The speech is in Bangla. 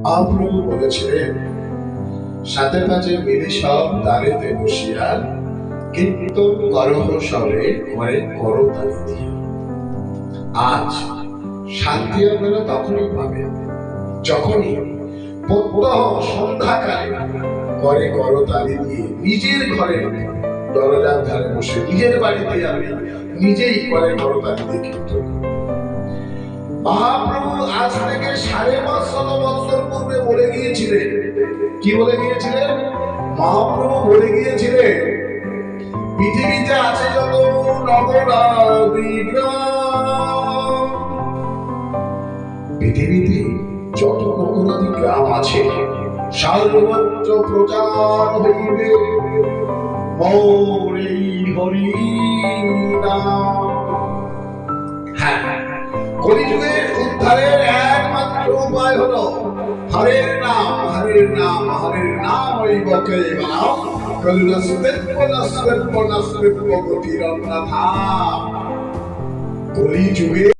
মহাপ্রভু বলেছিলেন, সাথে মাঝে মিলে সব দ্বারেতে বসিয়া কীর্তন করহ সবে করে করো তালি দিয়ে। আজ শান্তি আপনারা তখনই পাবেন যখনই প্রত্যহ সন্ধ্যাকালে করে করো তালি দিয়ে নিজের ঘরে দরজার ধারে বসে নিজের বাড়িতে আপনি নিজেই করে করো তালি দিয়ে কীর্তন। মহাপ্রভু আজ থেকে ৫৫০ বছর পূর্বে বলে গিয়েছিলেন। কি বলে গিয়েছিলেন? মহাপ্রভু বলে গিয়েছিলেন, পৃথিবীতে আছে যত পৃথিবীতে যত নগরাদি গ্রাম আছে, সর্বত্র প্রচার হইবে মোর এই হরি নাম। হ্যাঁ, কলিযুগের উদ্ধারের একমাত্র উপায় হলো হরের নাম, হরের নাম, হরের নাম। ওই বকে কলিযুগে